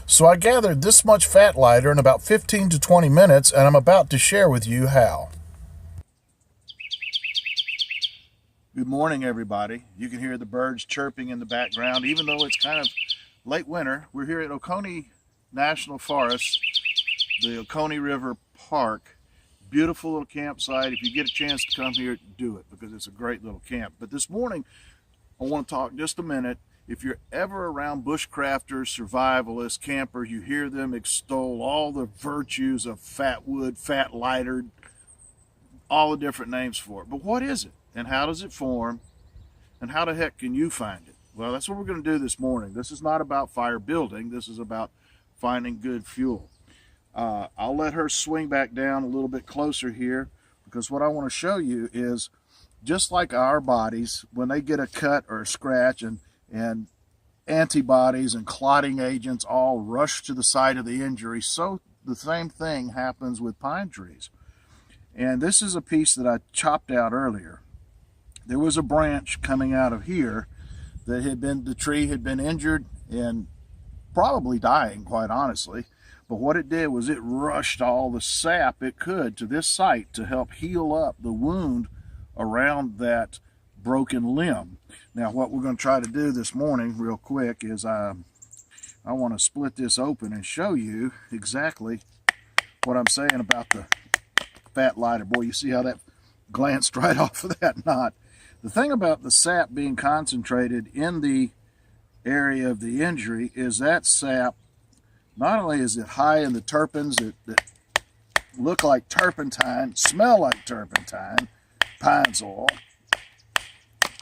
So I gathered this much fat lighter in about 15 to 20 minutes, and I'm about to share with you how. Good morning, everybody. You can hear the birds chirping in the background. Even though it's kind of late winter, we're here at Oconee National Forest, the Oconee River Park. Beautiful little campsite. If you get a chance to come here, do it, because it's a great little camp. But this morning, I want to talk just a minute. If you're ever around bushcrafters, survivalists, campers, you hear them extol all the virtues of Fatwood, fat lighter, all the different names for it. But what is it? And how does it form? And how the heck can you find it? Well, that's what we're going to do this morning. This is not about fire building. This is about finding good fuel. I'll let her swing back down a little bit closer here, because what I want to show you is, just like our bodies, when they get a cut or a scratch, and antibodies and clotting agents all rush to the site of the injury, so the same thing happens with pine trees. And this is a piece that I chopped out earlier. There was a branch coming out of here that the tree had been injured and probably dying, quite honestly. But what it did was it rushed all the sap it could to this site to help heal up the wound around that broken limb. Now, what we're going to try to do this morning real quick is I want to split this open and show you exactly what I'm saying about the fat lighter. Boy, you see how that glanced right off of that knot. The thing about the sap being concentrated in the area of the injury is that sap, not only is it high in the terpenes that look like turpentine, smell like turpentine, pines oil,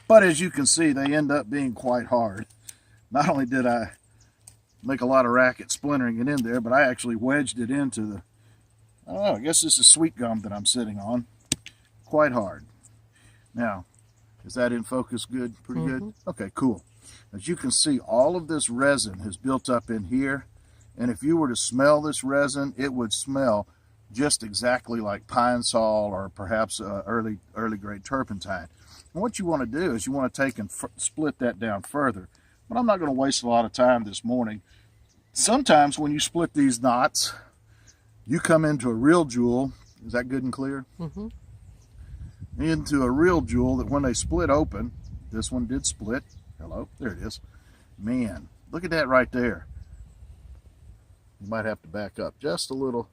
but as you can see, they end up being quite hard. Not only did I make a lot of racket splintering it in there, but I actually wedged it into the, I don't know, I guess this is sweet gum that I'm sitting on. Quite hard. Now, is that in focus good? Pretty good? Okay, cool. As you can see, all of this resin has built up in here. And if you were to smell this resin, it would smell just exactly like pine sol or perhaps early grade turpentine. And what you want to do is you want to take and split that down further. But I'm not going to waste a lot of time this morning. Sometimes when you split these knots, you come into a real jewel. Is that good and clear? Into a real jewel that when they split open, this one did split. Hello, there it is. Man, look at that right there. You might have to back up just a little.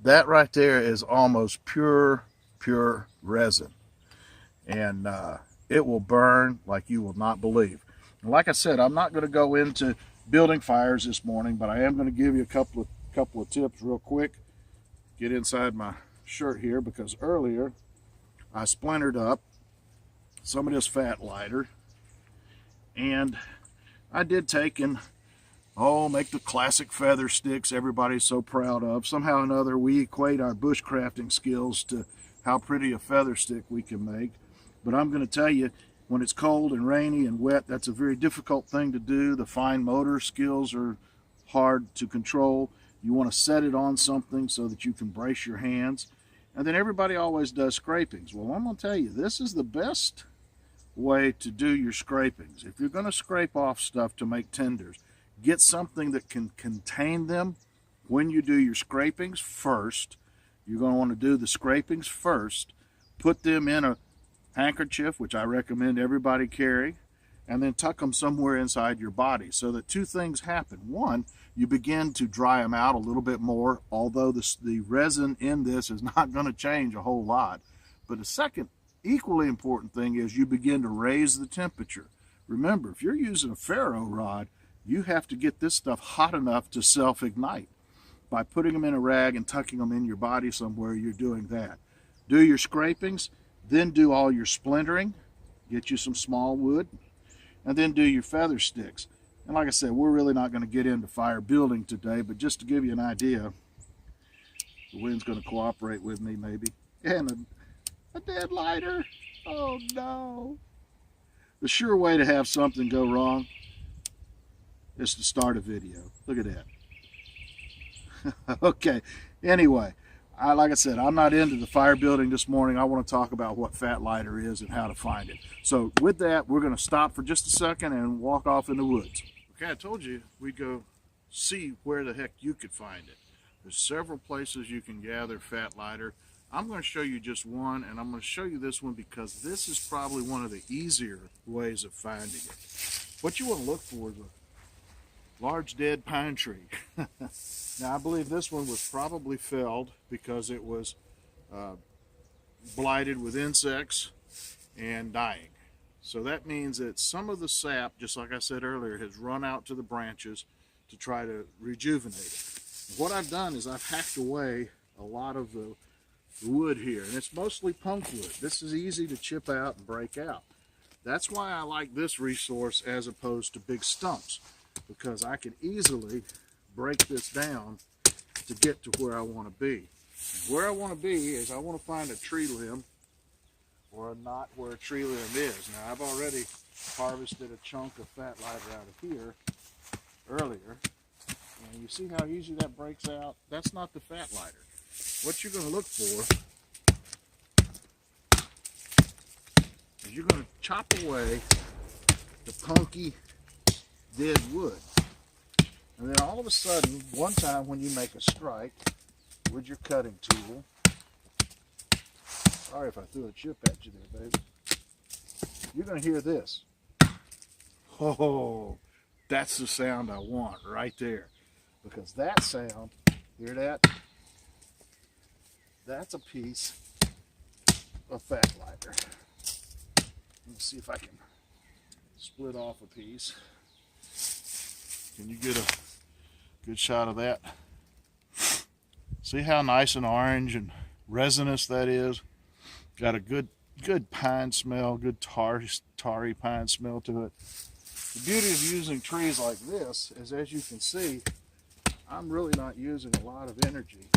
That right there is almost pure resin. And it will burn like you will not believe. And like I said, I'm not going to go into building fires this morning, but I am going to give you a couple of tips real quick. Get inside my shirt here, because earlier I splintered up some of this fat lighter, and I did take and make the classic feather sticks everybody's so proud of. Somehow or another, we equate our bushcrafting skills to how pretty a feather stick we can make. But I'm going to tell you, when it's cold and rainy and wet, that's a very difficult thing to do. The fine motor skills are hard to control. You want to set it on something so that you can brace your hands. And then everybody always does scrapings. Well, I'm going to tell you, this is the best way to do your scrapings. If you're going to scrape off stuff to make tinders, get something that can contain them when you do your scrapings first. You're going to want to do the scrapings first. Put them in a handkerchief, which I recommend everybody carry, and then tuck them somewhere inside your body, so that two things happen. One, you begin to dry them out a little bit more, although the resin in this is not going to change a whole lot. But the second equally important thing is you begin to raise the temperature. Remember, if you're using a ferro rod, you have to get this stuff hot enough to self-ignite. By putting them in a rag and tucking them in your body somewhere, you're doing that. Do your scrapings, then do all your splintering, get you some small wood, and then do your feather sticks. And like I said, we're really not going to get into fire building today, but just to give you an idea, the wind's going to cooperate with me maybe. And a dead lighter. Oh no. The sure way to have something go wrong is to start a video. Look at that. Okay, anyway, like I said, I'm not into the fire building this morning. I want to talk about what fat lighter is and how to find it. So with that, we're going to stop for just a second and walk off in the woods. Okay, I told you we'd go see where the heck you could find it. There's several places you can gather fat lighter. I'm going to show you just one, and I'm going to show you this one because this is probably one of the easier ways of finding it. What you want to look for is a large dead pine tree. Now I believe this one was probably felled because it was blighted with insects and dying. So that means that some of the sap, just like I said earlier, has run out to the branches to try to rejuvenate it. What I've done is I've hacked away a lot of the wood here, and it's mostly punk wood. This is easy to chip out and break out. That's why I like this resource as opposed to big stumps, because I can easily break this down to get to where I want to be. Where I want to be is I want to find a tree limb or a knot where a tree limb is. Now I've already harvested a chunk of fat lighter out of here earlier, and you see how easy that breaks out? That's not the fat lighter. What you're going to look for is you're going to chop away the punky dead wood, and then all of a sudden, one time when you make a strike with your cutting tool, sorry if I threw a chip at you there, baby, you're going to hear this. Oh, that's the sound I want right there, because that sound, hear that? That's a piece of fat lighter. Let me see if I can split off a piece. Can you get a good shot of that? See how nice and orange and resinous that is? Got a good pine smell, good tarry pine smell to it. The beauty of using trees like this is, as you can see, I'm really not using a lot of energy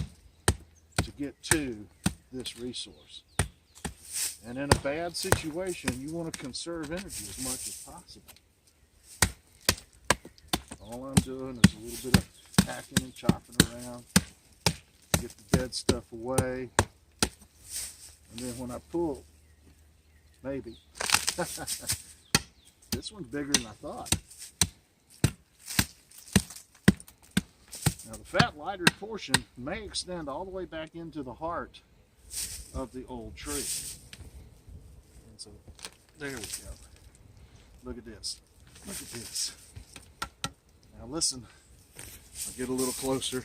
to get to this resource. And in a bad situation, you want to conserve energy as much as possible. All I'm doing is a little bit of hacking and chopping around, get the dead stuff away, and then when I pull, maybe, this one's bigger than I thought. Now the fat lighter portion may extend all the way back into the heart of the old tree. And so there we go. Look at this. Look at this. Now listen, I'll get a little closer.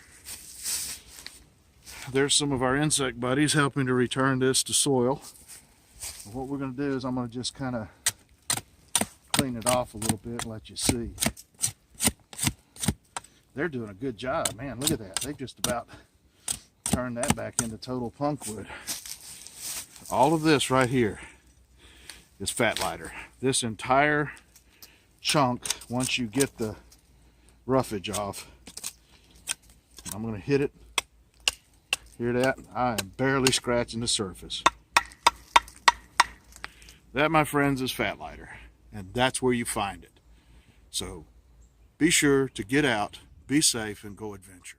There's some of our insect buddies helping to return this to soil. And what we're going to do is I'm going to just kind of clean it off a little bit and let you see. They're doing a good job. Man, look at that. They've just about turned that back into total punk wood. All of this right here is fat lighter. This entire chunk, once you get the roughage off, I'm going to hit it. Hear that? I am barely scratching the surface. That, my friends, is fat lighter, and that's where you find it. So be sure to get out, be safe, and go adventure.